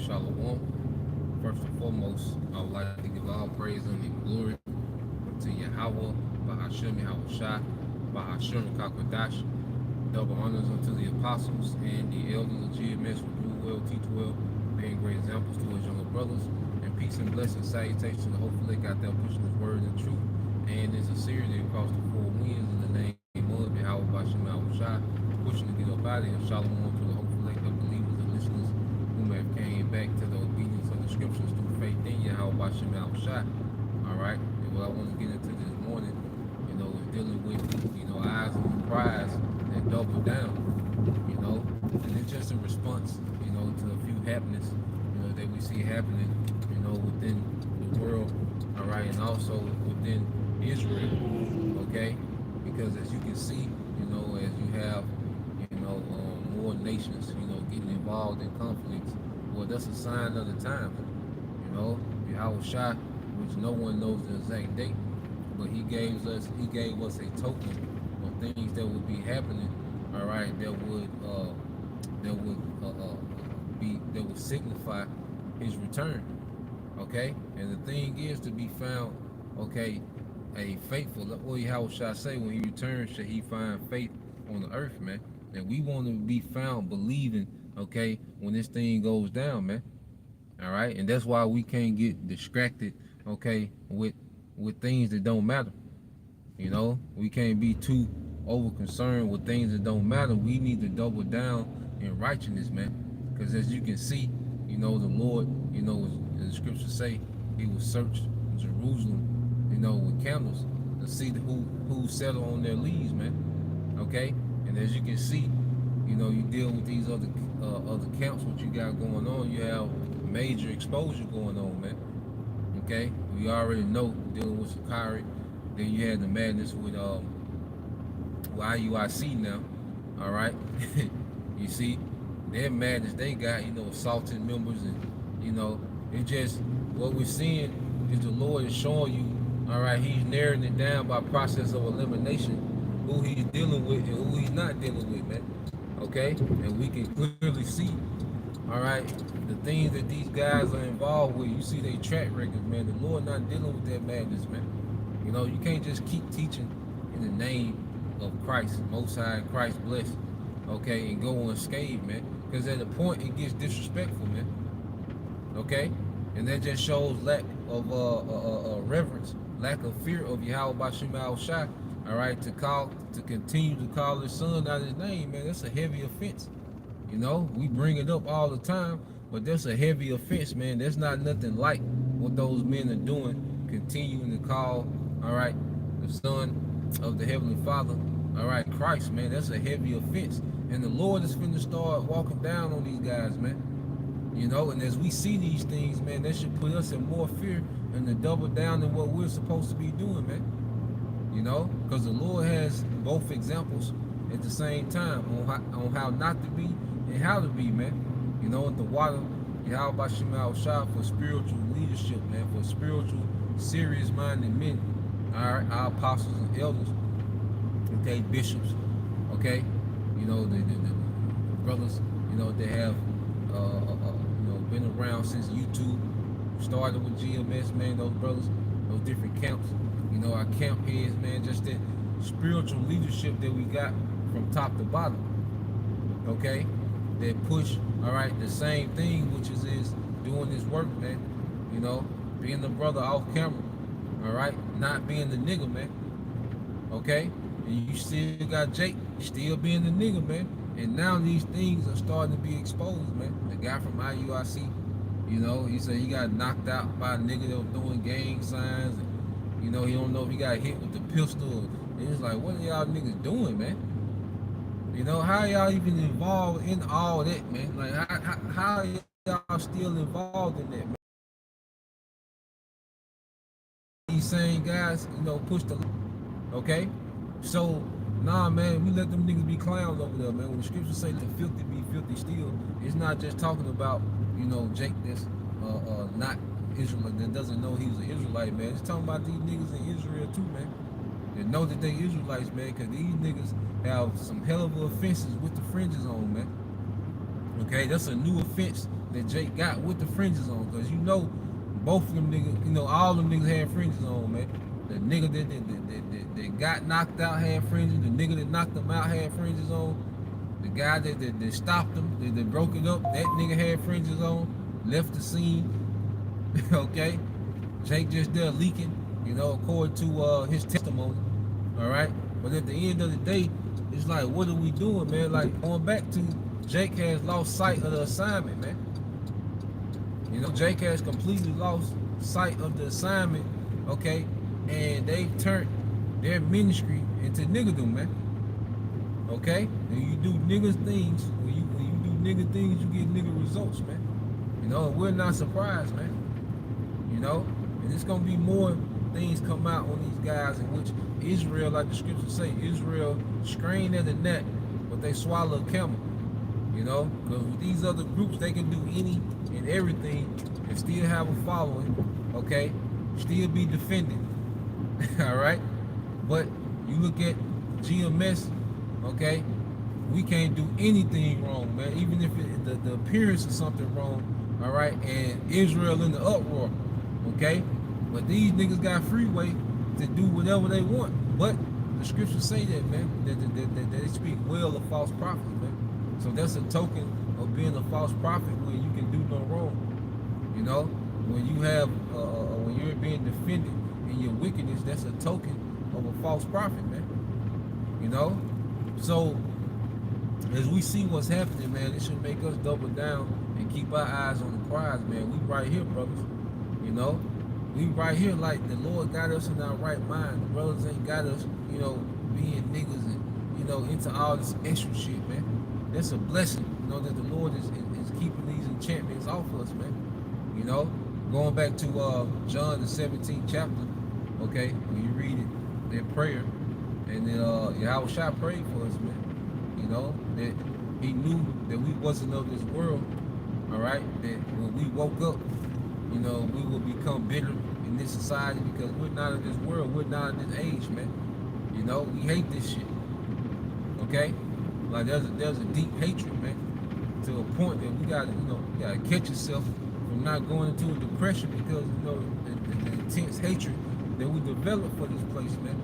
Shalom. First and foremost, I would like to give all praise and glory to Yahweh, Bahashem Yahushai, Bahashem Kakwadash. Double honors unto the apostles and the elders of GMS who rule well, teach well, being great examples to his younger brothers. And peace and blessing, salutations to the hopefully got that pushing his word and truth. And it's a series that across the four winds in the name of Yahweh, Bahashem Yahushai, pushing to get up out of here. Shalom to the hopefully of believers and listeners who have came back to the obedience of the scriptures through faith in Yahweh Bashem Al Shai. Alright? And what I want to get into this morning, is dealing with, eyes on the prize that double down, and it's just a response, to a few happenings, that we see happening, within the world, alright, and also within Israel, okay? Because as you can see, as you have, more nations, getting involved in conflicts, well, that's a sign of the time, Yahweh Shai, which no one knows the exact date, but he gave us a token of things that would be happening, all right, that would signify his return, okay? And the thing is to be found, okay, a faithful, what Yahweh Shai say, when he returns, shall he find faith on the earth, man? And we want to be found believing, okay, when this thing goes down, man. All right, and that's why we can't get distracted, okay, with things that don't matter. We can't be too over concerned with things that don't matter. We need to double down in righteousness, man. Because as you can see, the Lord, as the scriptures say, he will search Jerusalem, with candles to see who settle on their leaves, man. Okay, and as you can see, you deal with these other camps. What you got going on, you have major exposure going on, man. Okay, we already know dealing with Sakari. Then you had the madness with IUIC now. All right, you see their madness they got, assaulting members, and it just what we're seeing is the Lord is showing you. All right, he's narrowing it down by process of elimination who he's dealing with and who he's not dealing with, man. Okay, and we can clearly see, all right, the things that these guys are involved with. You see their track record, man. The Lord not dealing with that madness, man. You can't just keep teaching in the name of Christ, Most High, Christ blessed, okay, and go unscathed, man. Because at a point it gets disrespectful, man. Okay, and that just shows lack of reverence, lack of fear of Yahweh Bashem Al Shai. All right, to continue to call his son out his name, man, that's a heavy offense. We bring it up all the time, but that's a heavy offense, man. That's not nothing like what those men are doing, continuing to call, all right, the son of the Heavenly Father, all right, Christ, man. That's a heavy offense. And the Lord is finna start walking down on these guys, man. And as we see these things, man, that should put us in more fear and to double down in what we're supposed to be doing, man. Because the Lord has both examples at the same time on how not to be and how to be, man. In the water, Yahweh Bashem Al Shai for spiritual leadership, man, for spiritual, serious-minded men, all right, our apostles and elders, okay, bishops, okay, the brothers, they have, been around since YouTube started with GMS, man, those brothers, those different camps. Our camp heads, man, just that spiritual leadership that we got from top to bottom, okay, that push, all right, the same thing, which is doing this work, man, being the brother off camera, all right, not being the nigga, man, okay, and you still got Jake still being the nigga, man, and now these things are starting to be exposed, man. The guy from IUIC, he said he got knocked out by a nigga that was doing gang signs, and he don't know if he got hit with the pistol. And it's like, what are y'all niggas doing, man? How y'all even involved in all that, man? Like, how are y'all still involved in that, man? These same guys, push the, okay? So, nah, man, we let them niggas be clowns over there, man. When the scriptures say the filthy be filthy still, it's not just talking about, Jake that's not Israelite, that doesn't know he's an Israelite, man. It's talking about these niggas in Israel too, man. They know that they Israelites, man, because these niggas have some hell of offenses with the fringes on, man. Okay, that's a new offense that Jake got with the fringes on, because you know both of them niggas, you know, all them niggas had fringes on, man. The nigga that got knocked out had fringes. The nigga that knocked him out had fringes on. The guy that stopped him, that broke it up, that nigga had fringes on. Left the scene. Okay, Jake just there leaking, you know, according to his testimony. All right, but at the end of the day, it's like, what are we doing, man? Like, going back to Jake has lost sight of the assignment, man. You know, Jake has completely lost sight of the assignment, okay? And they've turned their ministry into niggadom, man. Okay? When you do nigga things, when you do nigga things, you get nigga results, man. You know, and we're not surprised, man. You know? And it's gonna be more things come out on these guys in which Israel, like the scriptures say, Israel strained at the neck, but they swallow a camel. You know, because with these other groups, they can do any and everything and still have a following, okay? Still be defended, all right? But you look at GMS, okay? We can't do anything wrong, man. Even if the appearance of something wrong, all right? And Israel in the uproar, okay? But these niggas got freeway to do whatever they want. But the scriptures say that, man, that they speak well of false prophets, man. So that's a token of being a false prophet where you can do no wrong. You know, when you have, when you're being defended in your wickedness, that's a token of a false prophet, man. You know, so as we see what's happening, man, it should make us double down and keep our eyes on the prize, man. We right here, brothers. You know, we right here like the Lord got us in our right mind. The brothers ain't got us, you know, being niggas and, you know, into all this extra shit, man. That's a blessing, you know, that the Lord is keeping these enchantments off us, man. You know, going back to John the 17th chapter, okay, when you read it, their prayer, and then Yahushua prayed for us, man. You know, that he knew that we wasn't of this world, all right, that when we woke up, you know, we will become bitter in this society because we're not of this world, we're not of this age, man. You know, we hate this shit, okay? Like there's a deep hatred, man, to a point that we gotta, you know, you gotta catch yourself from not going into a depression because, you know, the intense hatred that we develop for this place, man.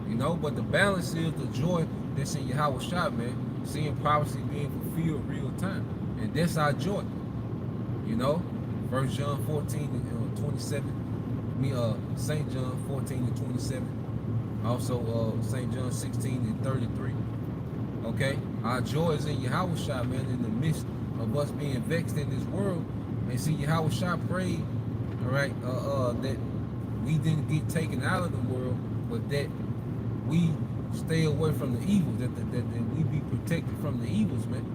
You know, but the balance is the joy that's in Yahushua, man, seeing prophecy being fulfilled real time. And that's our joy. You know, 1 John 14 and 27, St. John 14 and 27, also St. John 16 and 33. Okay, our joy is in Yahushua, man, in the midst of us being vexed in this world. And see, Yahushua prayed, all right, that we didn't get taken out of the world, but that we stay away from the evil, that we be protected from the evils, man.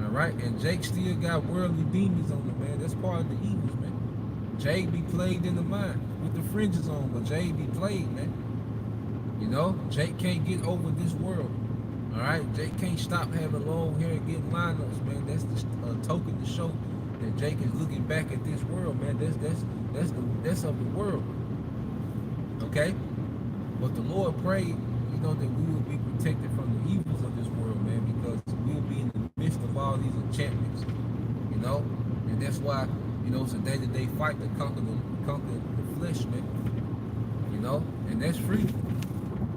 All right, and Jake still got worldly demons on him, man. That's part of the evils, man. Jake be plagued in the mind with the fringes on, but Jake be plagued, man. You know, Jake can't get over this world. All right, Jake can't stop having long hair and getting lineups, man. That's the token to show that Jake is looking back at this world, man. That's of the world. Okay, but the Lord prayed, you know, that we will be protected from the evils of this world, man, because we'll be in the midst of all these enchantments, you know, and that's why, you know, it's a day-to-day fight to conquer the flesh, man. You know, and that's free.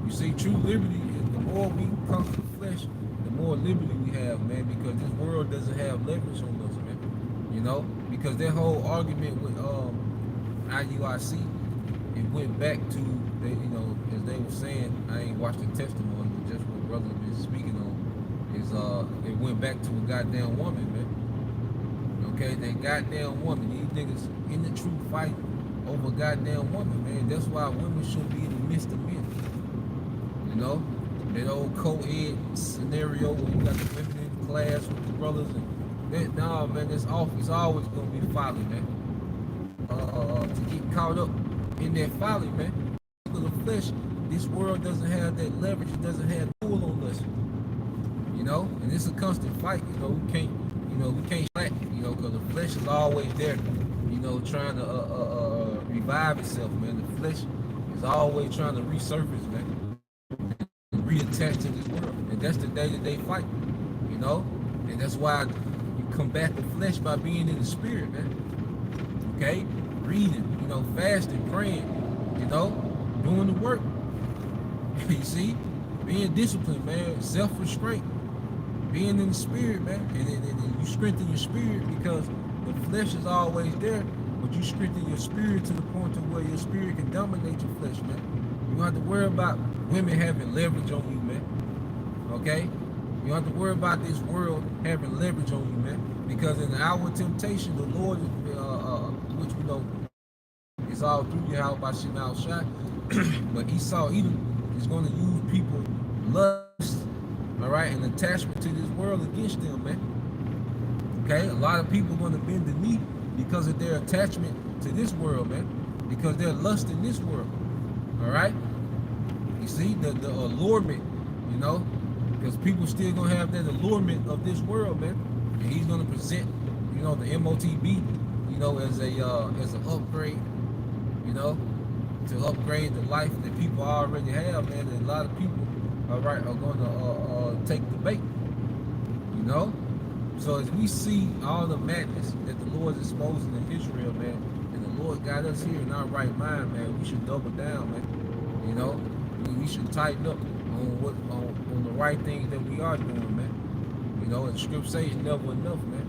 You see, true liberty is the more we conquer the flesh, the more liberty we have, man, because this world doesn't have leverage on us, man. You know, because that whole argument with IUIC, it went back to, you know, as they were saying, I ain't watched the testimony, but just what brother been speaking on, is it went back to a goddamn woman, man. Okay, that goddamn woman, these niggas in the truth fight over a goddamn woman, man. That's why women should be in the midst of men. You know, that old co-ed scenario where you got the women in class with the brothers, and that, nah, man, that's off. It's always gonna be folly, man. To get caught up in that folly, man. Because of flesh, this world doesn't have that leverage, it doesn't have pull on us. You know, and it's a constant fight. You know, we can't slack. You know, because the flesh is always there. You know, trying to revive itself, man. The flesh is always trying to resurface, man, and reattach to this world. And that's the day-to-day fight, you know? And that's why you combat the flesh by being in the spirit, man. Okay? Reading, fasting, praying, doing the work. You see? Being disciplined, man, self-restraint, being in the spirit, man. And you strengthen your spirit because the flesh is always there, but you strengthen your spirit to the point to where your spirit can dominate your flesh, man. You don't have to worry about women having leverage on you, man. Okay? You don't have to worry about this world having leverage on you, man. Because in the hour of temptation, the Lord, which we know is all through Yahweh by Shemal Shai, but Esau Edom is going to use people lust, all right, and attachment to this world against them, man. Okay? A lot of people are going to bend the knee because of their attachment to this world, man. Because they're lust in this world. All right? You see, the allurement, because people still going to have that allurement of this world, man. And he's going to present, the MOTB, as an upgrade, to upgrade the life that people already have, man. And a lot of people, all right, are going to take the bait, So as we see all the madness that the Lord is exposing in Israel, man, and the Lord got us here in our right mind, man, we should double down, man. We should tighten up on the right things that we are doing, man. And scripture says never enough, man.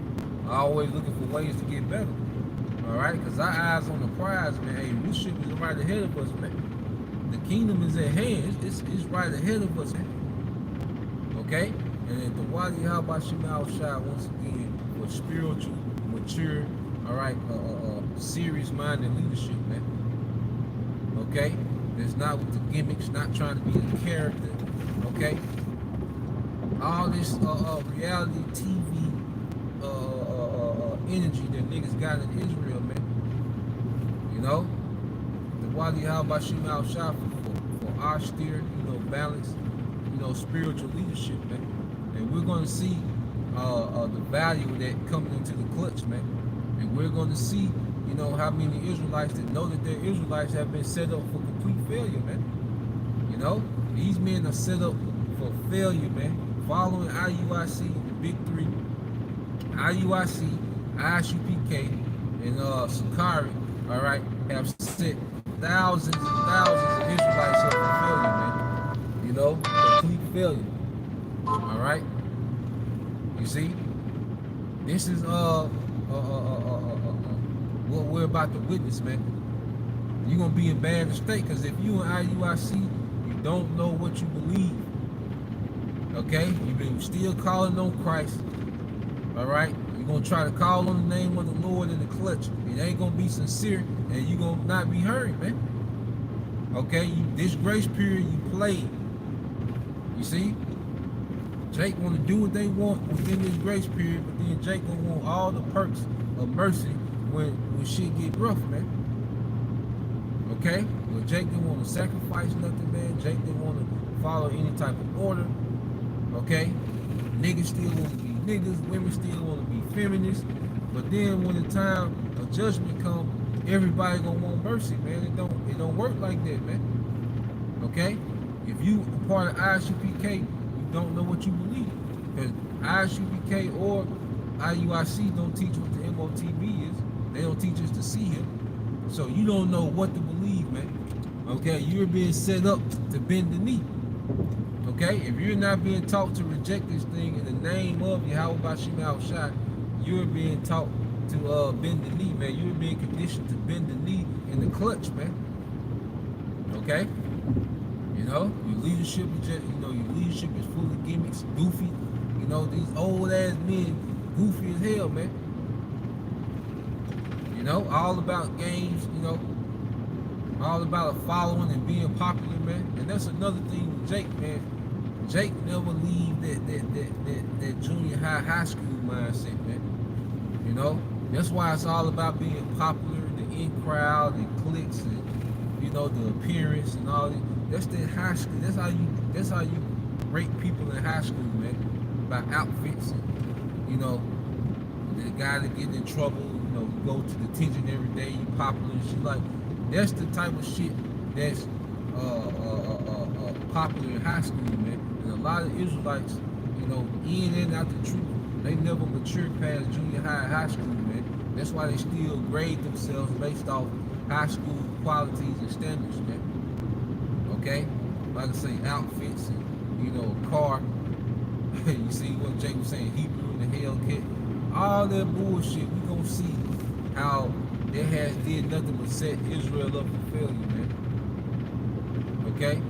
Always looking for ways to get better. All right, because our eyes on the prize, man. Hey, this shit is right ahead of us, man. The kingdom is at hand. It's right ahead of us, man. Okay? And at the Wadi Yahweh Shemal Shai, once again, for spiritual, mature, all right, serious-minded leadership, man. Okay? It's not with the gimmicks, not trying to be a character, okay? All this reality TV energy that niggas got in Israel, man. The Wadi Yahweh Shemal Shai for austere, balance, spiritual leadership, man. And we're going to see the value of that coming into the clutch, man. And we're going to see, how many Israelites that know that they're Israelites have been set up for complete failure, man. These men are set up for failure, man. Following IUIC, the big three, IUIC, ISUPK, and Sakari, all right, have set thousands and thousands of Israelites up for failure, man. Complete failure. All right. You see, this is what we're about to witness, man. You're gonna be in bad mistake because if you in IUIC, you don't know what you believe. Okay, you've been still calling on Christ. All right, you're gonna try to call on the name of the Lord in the clutch. It ain't gonna be sincere, and you're gonna not be heard, man. Okay, this grace period you played. You see, Jake want to do what they want within this grace period, but then Jake gonna want all the perks of mercy when shit get rough, man. Okay, well Jake didn't want to sacrifice nothing, man. Jake didn't want to follow any type of order. Okay, niggas still want to be niggas, women still want to be feminists, but then when the time of judgment comes, everybody gonna want mercy, man. It don't work like that, man. Okay, if you are part of ISUPK, you don't know what you believe, because ISUPK or IUIC don't teach what the MOTB is. They don't teach us to see him, so you don't know what to believe, man. Okay, you're being set up to bend the knee. Okay, if you're not being taught to reject this thing in the name of Yahweh Shemal Shai, you're being taught to bend the knee, man. You're being conditioned to bend the knee in the clutch, man. Okay, your leadership is just, your leadership is full of gimmicks, goofy. These old ass men, goofy as hell, man. All about games, all about a following and being popular, man. And that's another thing with Jake, man. Jake never leave that junior high school mindset, man. That's why it's all about being popular, the in crowd, the clicks, and the appearance and all that. That's the high school. That's how you rate people in high school, man. By outfits, and the guy that getting in trouble. You go to detention every day. You popular and shit like. That's the type of shit that's popular in high school, man. And a lot of Israelites, in and out the truth, They never matured past junior high, high school, man. That's why they still grade themselves based off high school qualities and standards, man. Okay? Like I say, outfits and, car. You see what Jake was saying, Hebrew and the Hellcat. All that bullshit, we gonna see how they has did nothing but set Israel up for failure, man. Okay?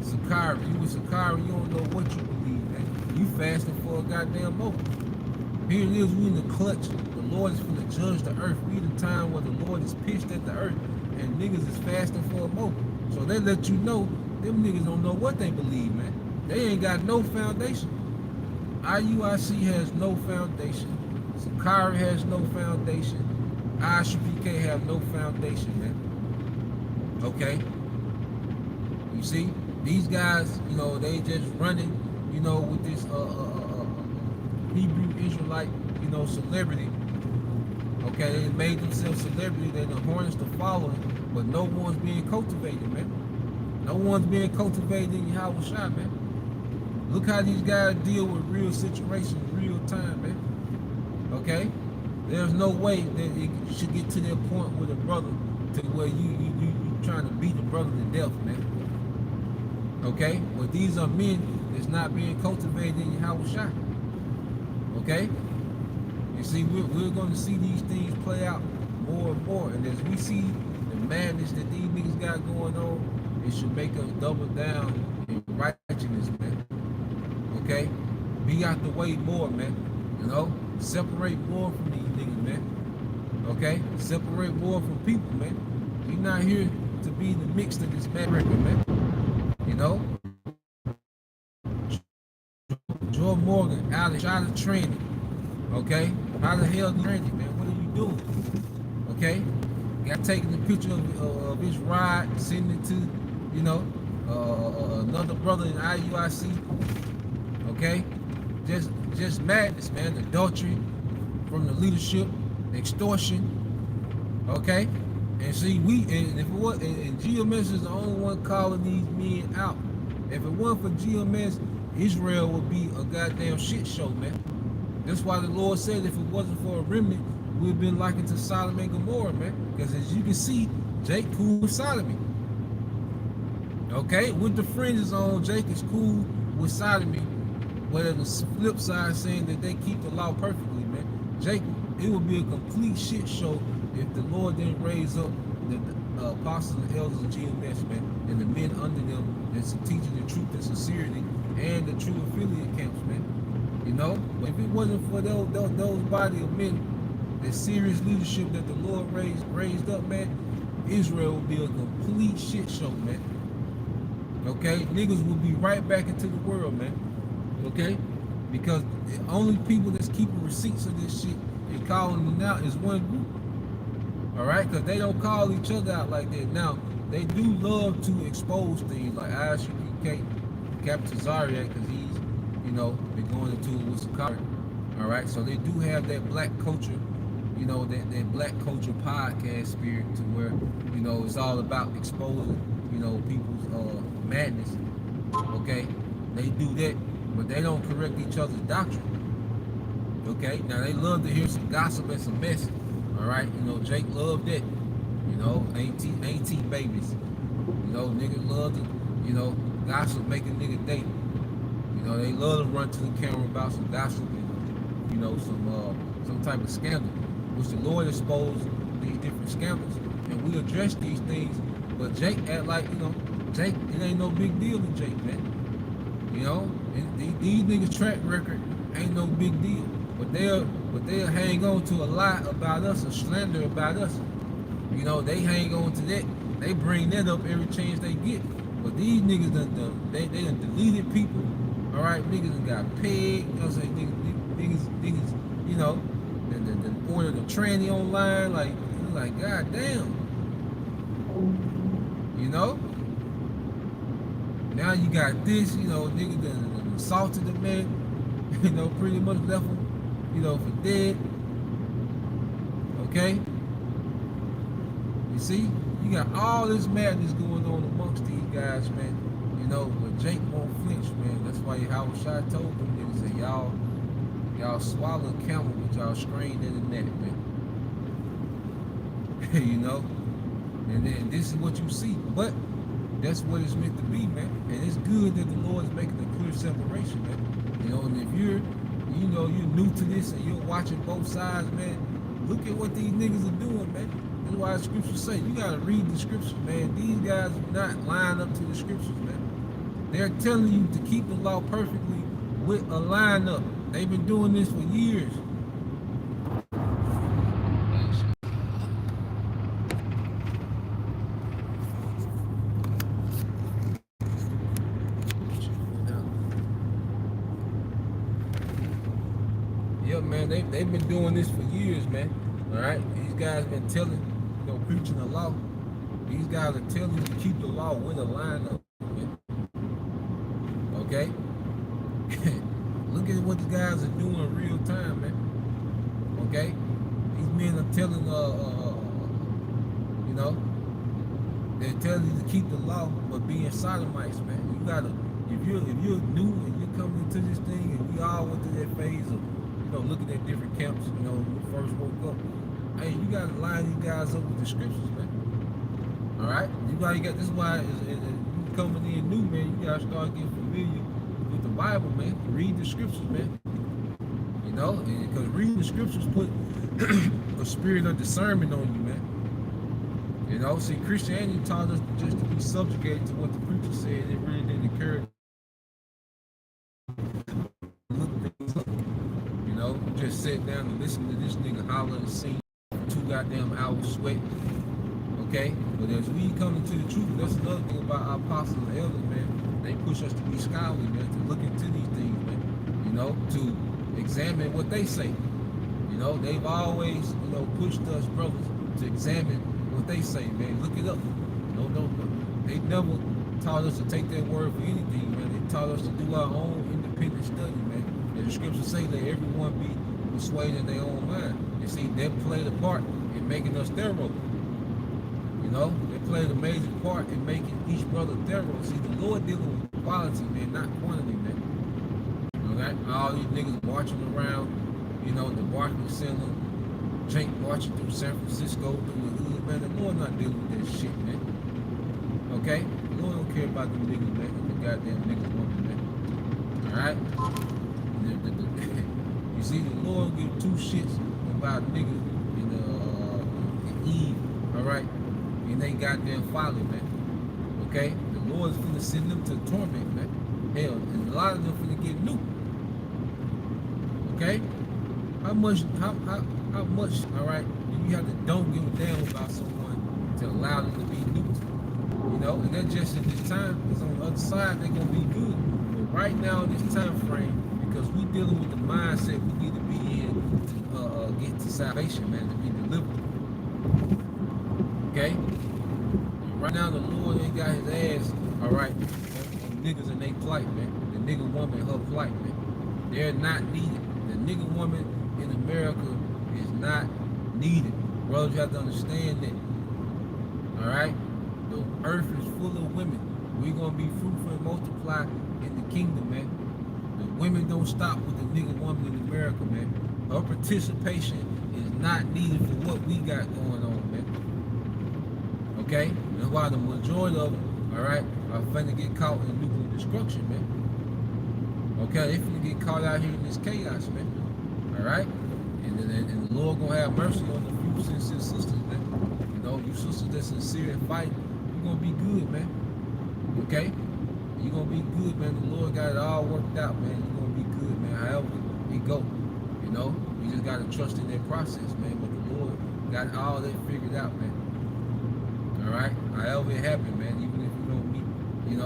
Sakari, you with Sakari, you don't know what you believe, man. You fasting for a goddamn moment. Here it is, we in the clutch. The Lord is finna judge the earth. We in the time where the Lord is pitched at the earth and niggas is fasting for a moment. So they let you know, them niggas don't know what they believe, man. They ain't got no foundation. IUIC has no foundation. Sakari has no foundation. ISUPK have no foundation, man. Okay? You see? These guys, they just running, with this Hebrew Israelite, celebrity. Okay, they made themselves celebrity, they the harnessed the following, but no one's being cultivated, man. No one's being cultivated in Yahweh Shai, man. Look how these guys deal with real situations, real time, man. Okay? There's no way that it should get to that point with a brother to where you trying to beat a brother to death, man. Okay? But these are men that's not being cultivated in Yahweh Shai. Okay? You see, we're going to see these things play out more and more. And as we see the madness that these niggas got going on, it should make us double down in righteousness, man. Okay? Be out the way more, man. Separate more from these niggas, man. Okay? Separate more from people, man. We're not here to be the mix of this bad record, man. Joe Morgan, Alex, out of training. Okay? How the hell training, man? What are you doing? Okay? Got taking the picture of his ride, sending it to, another brother in IUIC. Okay? Just madness, man. Adultery from the leadership, extortion. Okay? And see, and if it was, and GMS is the only one calling these men out. If it wasn't for GMS, Israel would be a goddamn shit show, man. That's why the Lord said if it wasn't for a remnant, we'd been likened to Sodom and Gomorrah, man. Because as you can see, Jake cool with sodomy. Okay? With the fringes on, Jake is cool with sodomy. Whether the flip side saying that they keep the law perfectly, man. Jake, it would be a complete shit show if the Lord didn't raise up the apostles and elders of GMS, man, and the men under them that's teaching the truth and sincerity and the true affiliate camps, man. But if it wasn't for those body of men, the serious leadership that the Lord raised up, man, Israel would be a complete shit show, man. Okay? Niggas will be right back into the world, man. Okay? Because the only people that's keeping receipts of this shit and calling them out is one group. Alright? Because they don't call each other out like that. Now, they do love to expose things like ISUPK, Captain Zariak, because he's, been going into it with Sakari. Alright? So they do have that black culture, that black culture podcast spirit to where, it's all about exposing, people's madness. Okay? They do that, but they don't correct each other's doctrine. Okay? Now, they love to hear some gossip and some mess. All right, Jake loved it. AT babies. Niggas love to, gossip, make a nigga date. They love to run to the camera about some gossip and, some type of scandal, which the Lord exposed these different scandals, and we address these things. But Jake act like, Jake, it ain't no big deal to Jake, man. And these niggas' track record ain't no big deal. But they'll hang on to a lie about us, a slander about us. They hang on to that. They bring that up every chance they get. But these niggas they done deleted people. All right, niggas done got paid. Niggas, then ordered a tranny online. Like, goddamn. Now you got this. Niggas done assaulted the man. Pretty much left him. For dead. Okay? You see? You got all this madness going on amongst these guys, man. But Jake won't flinch, man. That's why Yahweh Shai told them niggas, say, y'all Y'all swallow a camel with y'all strained in the neck, man. You know? And then this is what you see. But that's what it's meant to be, man. And it's good that the Lord is making a clear separation, man. You know, and if you're new to this and you're watching both sides, man, look at what these niggas are doing, man. That's why the scriptures say you gotta read the scriptures, man. These guys are not line up to the scriptures, man. They're telling you to keep the law perfectly with a lineup. They've been doing this for years. Yeah, man, they've been doing this for years, man. All right, these guys been telling, preaching the law. These guys are telling you to keep the law with a lineup, man. Okay. Look at what the guys are doing in real time, man. Okay, these men are telling, they're telling you to keep the law, but being sodomites, man. You gotta, if you're new and you're coming into this thing, and we all went through that phase of, looking at different camps, when we first woke up. Hey, you gotta line these guys up with the scriptures, man. All right, this is why as you coming in new, man, you gotta start getting familiar with the Bible, man. Read the scriptures, man. Because reading the scriptures put a spirit of discernment on you, man. See, Christianity taught us just to be subjugated to what the preacher said. It really didn't encourage look things up. Just sit down and listen to this nigga holler and sing 2 goddamn hours sweat. Okay? But as we come into the truth, that's another thing about our apostles and elders, man. They push us to be scholarly, man, to look into these things, man. To examine what they say. They've always, pushed us brothers to examine what they say, man. Look it up. They never taught us to take their word for anything, man. They taught us to do our own independent study, man. And the scriptures say that everyone be persuaded in their own mind. And see, that played a part in making us thorough. They played a major part in making each brother thorough. See, the Lord dealing with quality, man, not quantity, man. Okay? All these niggas marching around, the Barclays Center, Jake marching through San Francisco, through the hood, man. The Lord not dealing with that shit, man. Okay? The Lord don't care about the niggas, man. The goddamn niggas woman, man. Alright? You see, the Lord give 2 shits about niggas in Eve, alright? And they goddamn folly, man. Okay? The Lord is gonna send them to torment, man. Hell, and a lot of them finna get nuked. Okay? How much, alright, do you have to don't give a damn about someone to allow them to be nuked? And that's just at this time, because on the other side, they're gonna be good. But right now, in this time frame, because we dealing with the mindset we need to be in to get to salvation, man, to be delivered. Okay? Right now, the Lord ain't got his ass, alright, on niggas in their plight, man. The nigga woman in her plight, man. They're not needed. The nigga woman in America is not needed. Brothers, you have to understand that. Alright? The earth is full of women. We're going to be fruitful and multiply in the kingdom, man. The women don't stop with the nigga woman in America, man. Her participation is not needed for what we got going on, man. Okay? That's why the majority of them, alright, are finna get caught in nuclear destruction, man. Okay? They finna get caught out here in this chaos, man. Alright? And the Lord gonna have mercy on the few sincere sisters, man. You sisters that's sincere and fight, you're gonna be good, man. Okay? You're gonna be good, man. The Lord got it all worked out, man. You're gonna be good, man. However it go. You just gotta trust in that process, man. But the Lord got all that figured out, man. Alright? However it happened, man. Even if you don't meet, you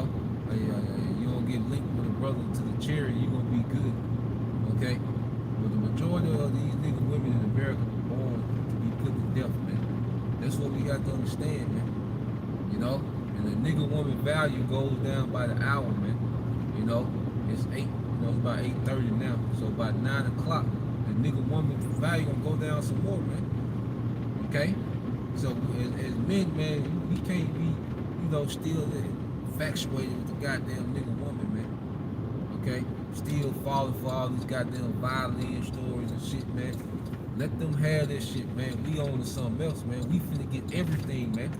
don't get linked with a brother to the chariot, you're gonna be good. Okay? But the majority of these nigga women in America were born to be put to death, man. That's what we got to understand, man. And the nigga woman value goes down by the hour, man. It's 8, it's about 8:30 now. So by 9 o'clock, the nigga woman value gonna go down some more, man. Okay? So as men, man, we can't be, still infatuated with the goddamn nigga woman, man. okay? Still falling for all these goddamn violin stories and shit, man. Let them have that shit, man. We on to something else, man. We finna get everything, man.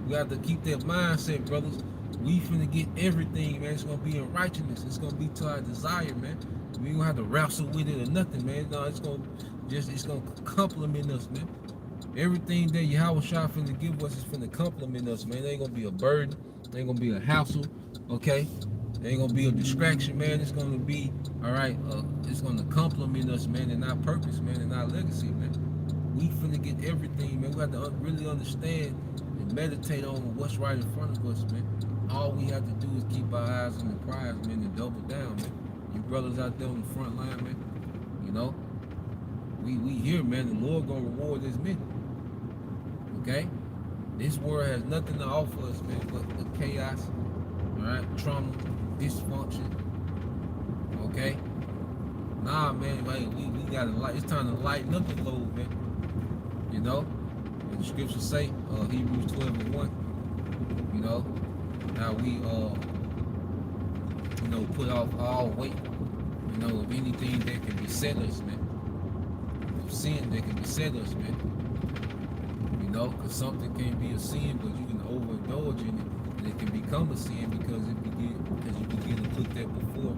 We have to keep that mindset, brothers. We finna get everything, man. It's gonna be in righteousness. It's gonna be to our desire, man. We ain't gonna have to wrestle with it or nothing, man. No, it's gonna complement us, man. Everything that Yahweh Shah finna give us is finna complement us, man. It ain't gonna be a burden. It ain't gonna be a hassle, okay? It ain't gonna be a distraction, man. It's gonna be, all right, it's gonna complement us, man, and our purpose, man, and our legacy, man. We finna get everything, man. We have to really understand and meditate on what's right in front of us, man. All we have to do is keep our eyes on the prize, man, and double down, man. You brothers out there on the front line, man, you know, we here, man. The Lord gonna reward this men. Okay? This world has nothing to offer us, man, but the chaos, all right, trauma, dysfunction. Okay? Nah, man, like, we gotta light. It's time to lighten up the load, man. You know? What the scriptures say, Hebrews 12:1. You know? Now we you know, put off all weight, you know, of anything that can beset us, man. Of sin that can beset us, man. You know, because something can be a sin, but you can overindulge in it, and it can become a sin because you begin to put that before,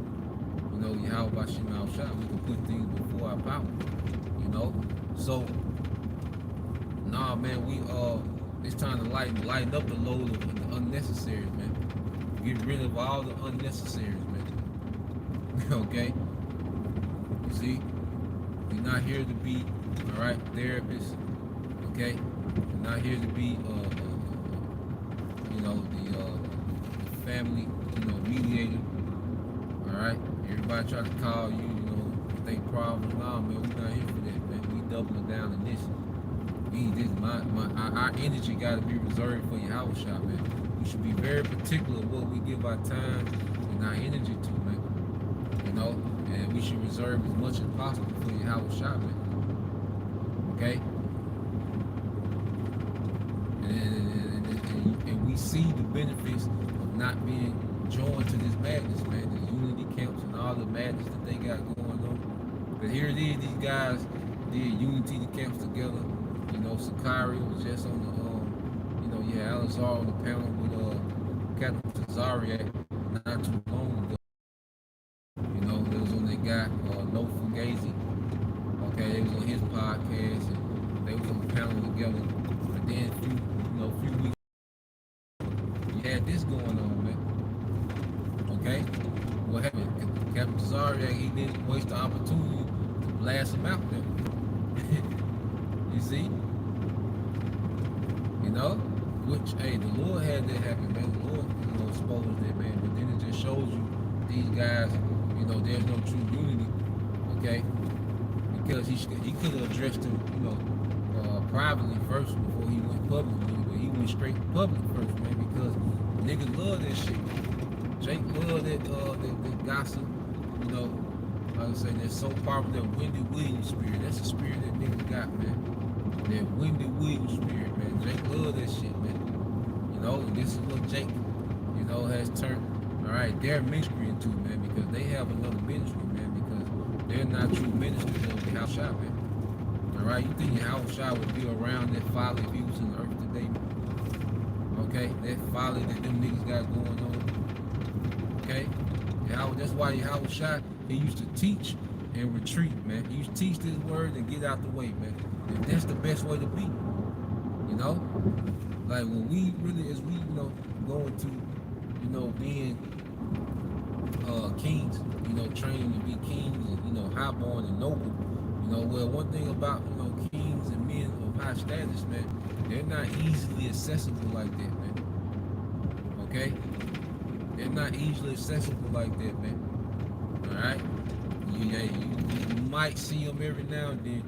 you know, Yahweh Bashim Al Shah. We can put things before our power, you know. So, nah, man, it's time to lighten up the load of the unnecessary, man. Get rid of all the unnecessaries, man. Okay? You see, we're not here to be, all right, therapists. Okay? We're not here to be, you know, the family, you know, mediator. All right? Everybody try to call you, you know, think problems. Nah, man, we're not here for that, man. We doubling down in this. Our energy got to be reserved for Yahweh Shah, man. We should be very particular what we give our time and our energy to, man. You know, and we should reserve as much as possible for Yahweh Shah, man. Okay? And we see the benefits of not being joined to this madness, man. The unity camps and all the madness that they got going on. But here it is, these guys did unity camps together. You know, Sakari was just on the, you know, yeah, Alizar on the panel with Captain Tazariak not too long ago. You know, there was on that guy, No Fugazi. Okay, they was on his podcast and they was on the panel together. But then a few weeks we had this going on, man. Okay? What happened? Captain Tazariak, he didn't waste the opportunity to blast him out there. You see? You know? Which, hey, the Lord had that happen, man. The Lord, you know, exposed that, man. But then it just shows you these guys, you know, there's no true unity, okay? Because he could have addressed them, you know, privately first before he went publicly, but he went straight public first, man, because niggas love that shit. Jake love that gossip, you know. Like I say, that's so powerful, that Wendy Williams spirit. That's the spirit that niggas got, man. That Wendy Williams spirit, man. Jake love that shit, man. You know, and this is what Jake, you know, has turned, all right, their ministry into, man, because they have another ministry, man, because they're not true ministers of Yahweh Shah, man. All right, you think Yahweh Shah would be around that folly if he was in the earth today, man? Okay, that folly that them niggas got going on. Okay, that's why Yahweh Shah, he used to teach and retreat, man. He used to teach this word and get out the way, man. And that's the best way to be, you know? Like when we really, as we, you know, go into, you know, being kings, you know, training to be kings and, you know, highborn and noble, you know, well, one thing about, you know, kings and men of high status, man, they're not easily accessible like that, man. Okay? They're not easily accessible like that, man. All right? You might see them every now and then,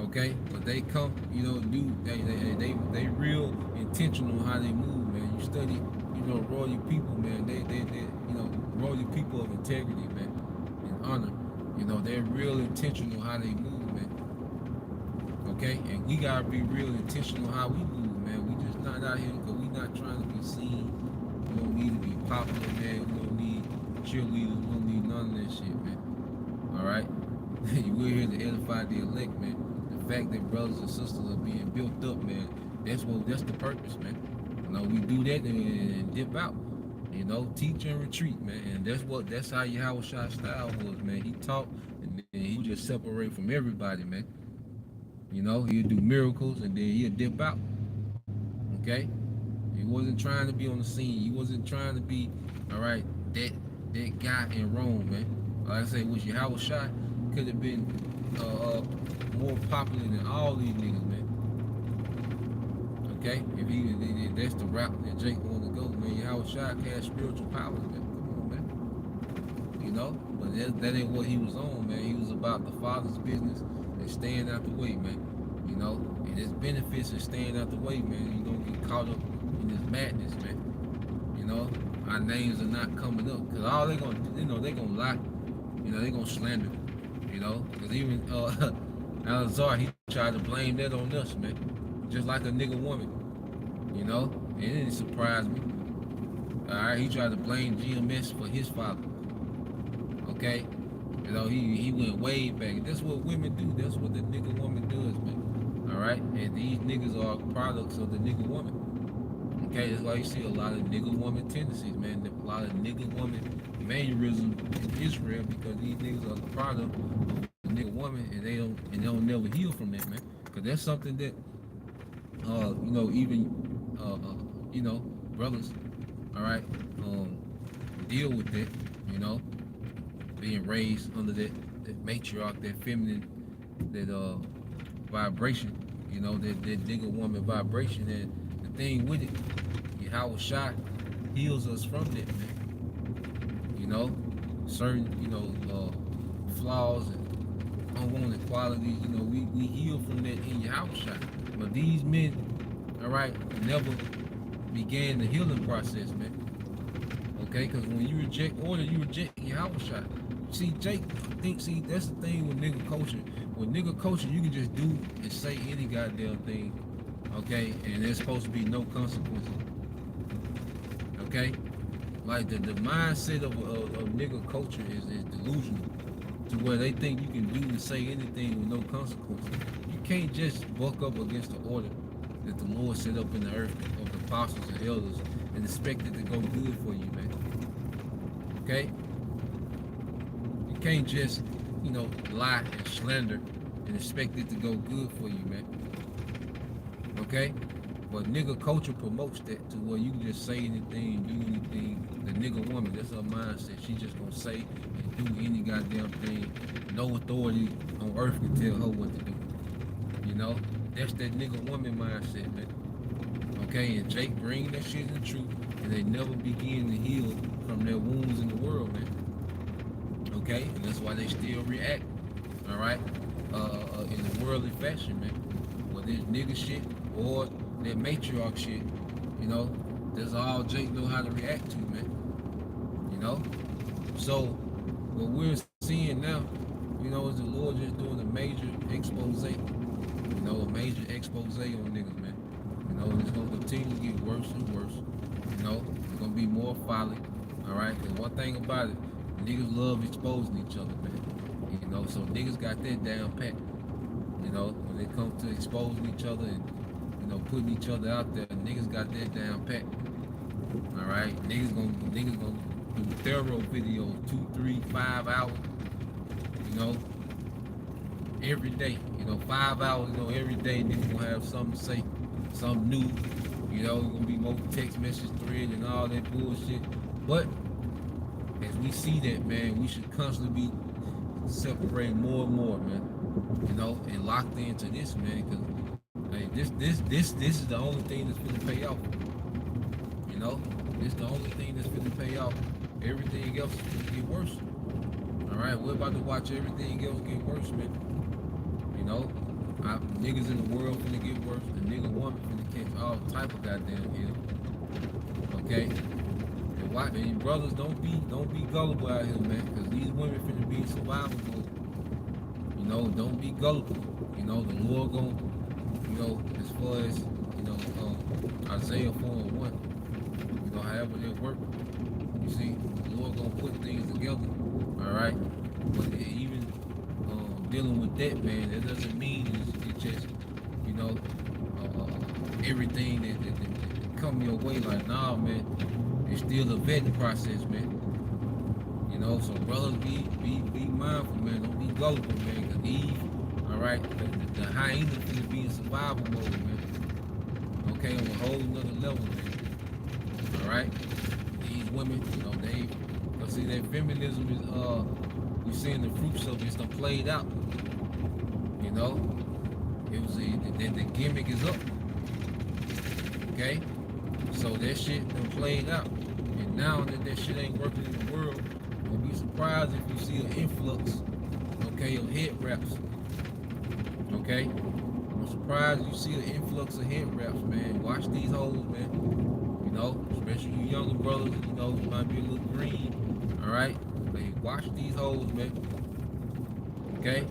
okay? But they come, you know, they real intentional how they move, man. You study, you know, royal people, man. They you know, royal people of integrity, man, and honor. You know, they're real intentional how they move, man. Okay? And we gotta be real intentional how we move, man. We just not out here because we not trying to be seen. We don't need to be popular, man. We don't need cheerleaders. We don't need none of that shit, man. All right. We're here to edify the elect, man. The fact that brothers and sisters are being built up, man. That's the purpose, man. We do that and dip out. Teach and retreat, man. And that's how Yahweh Shai style was, man. He taught and then he would just separate from everybody, man. He'll do miracles and then he'll dip out. Okay? He wasn't trying to be on the scene. He wasn't trying to be, all right, that guy in Rome, man. Like I say, was Yahweh Shai could have been more popular than all these niggas, man. Okay? If that's the route that Jake wanted to go, man. Yahweh Shai has spiritual powers, man. Come on, man. But that ain't what he was on, man. He was about the Father's business and staying out the way, man. And there's benefits of staying out the way, man. You don't get caught up in this madness, man. Our names are not coming up because all they gonna, they gonna lie. They gonna slander. Because even Al-Azhar, he tried to blame that on us, man. Just like a nigga woman. And it didn't surprise me. All right, he tried to blame GMS for his father. Okay, he went way back. That's what women do. That's what the nigga woman does, man. All right, and these niggas are products of the nigga woman. Okay, that's why you see a lot of nigga woman tendencies, man. A lot of nigga woman mannerisms in Israel because these niggas are the product of the nigga woman, and they don't never heal from that, man. Because that's something that brothers, all right, deal with that, being raised under that matriarch, that feminine, that vibration, that nigga woman vibration. And the thing with it, Yahweh Shai heals us from that, man. Certain, flaws and unwanted qualities, we heal from that in Yahweh Shai. But these men, all right, never began the healing process, man. Okay, because when you reject order, you reject Yahweh Shai. See, that's the thing with nigga culture. With nigga culture, you can just do and say any goddamn thing, okay, and there's supposed to be no consequences. Okay? Like the mindset of nigga culture is delusional to where they think you can do and say anything with no consequences. You can't just buck up against the order that the Lord set up in the earth of the apostles and elders and expect it to go good for you, man. Okay? You can't just, lie and slander and expect it to go good for you, man. Okay? But nigga culture promotes that to where you can just say anything, do anything. The nigga woman, that's her mindset. She just gonna say and do any goddamn thing. No authority on earth can tell her what to do. That's that nigga woman mindset, man. Okay, and Jake bring that shit in the truth, and they never begin to heal from their wounds in the world, man. Okay, and that's why they still react, all right, in a worldly fashion, man. Whether it's nigga shit or that matriarch shit, that's all Jake know how to react to, man. So what we're seeing now, is the Lord just doing a major expose, a major expose on niggas, man. And it's gonna continue to get worse and worse. It's gonna be more folly, all right. Cause one thing about it, niggas love exposing each other, man. So niggas got that down pat. When it comes to exposing each other and putting each other out there, niggas got that down pat. All right, niggas gonna do thorough videos, 2, 3, 5 hours. Every day. 5 hours. Every day niggas gonna have something to say, something new. Gonna be more text message thread and all that bullshit. But as we see that, man, we should constantly be separating more and more, man. And locked into this, man, because hey, this is the only thing that's gonna pay off. This is the only thing that's gonna pay off. Everything else is gonna get worse. All right, we're about to watch everything else get worse, man. Niggas in the world finna get worse. The nigga woman finna catch all type of goddamn hell. Okay, and brothers, don't be gullible out here, man, because these women finna be in survival mode. Don't be gullible. The Lord gon', as far as, Isaiah 4:1, however they work. You see, the Lord gonna put things together. All right, but even dealing with that, man, that doesn't mean it's just, you know, everything that come your way. Like, nah, man, it's still a vetting process, man. You know, so brothers, be mindful, man. Don't be gullible, man. Cause Eve, all right, the hyena finna be in survival mode, man. Okay, on a whole nother level, man. All right, these women, you know, see that feminism is, we seeing the fruits of it's done played out. You know, it was the gimmick is up. Okay, so that shit done played out, and now that shit ain't working in the world. Don't be surprised if you see an influx, okay, of head wraps. Okay? I'm surprised you see an influx of head wraps, man. Watch these hoes, man. You know, especially you younger brothers, you know, you might be a little green. Alright? They watch these hoes, man. Okay?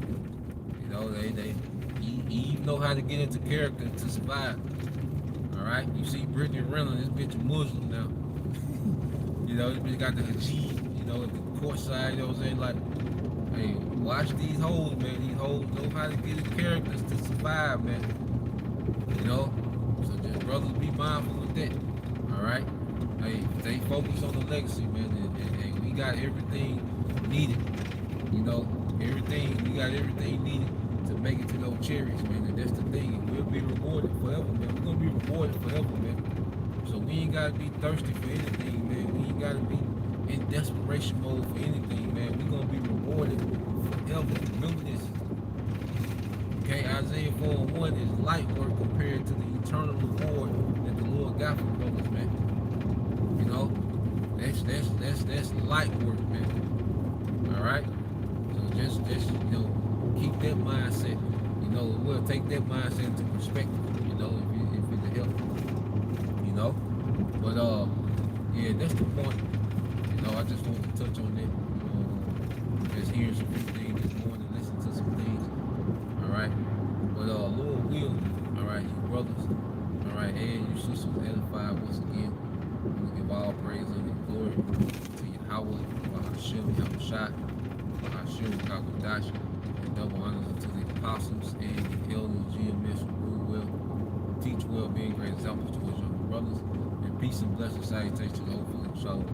You know, they even know how to get into character to survive. Alright? You see Brittany Renner, this bitch a Muslim now. You know, this bitch got the hijab, you know, at the court side, you know what I'm saying? Like, hey, watch these hoes, man. These hoes know how to get in characters to survive, man. You know? So just brothers be mindful of that. Alright? Hey, stay focused on the legacy, man. And we got everything needed. You know, we got everything needed to make it to those cherries, man. And that's the thing. And we'll be rewarded forever, man. We're gonna be rewarded forever, man. So we ain't gotta be thirsty for anything, man. We ain't gotta be in desperation mode for anything, man. We're gonna be rewarded forever. Remember this. Okay, Isaiah 4:1 is light work compared to the eternal reward that the Lord got for brothers, man. You know, that's light work, man. Alright? So just you know, keep that mindset. You know, we'll take that mindset into perspective, you know, if it'll help. You know? But yeah, that's the point. You know, I just want to touch on that. Just hearing some things this morning, listen to some things. Alright? But Lord will, alright, you brothers, alright, and you sisters edified once again. We give all praise and glory to Yahweh, Bahashim, Yahushai, Bahashim, Kakodash, and double honors unto the apostles and the elders, GMS, who rule well, teach well, being great examples towards your brothers, and peace and blessing salutations to the hopeful and shalom.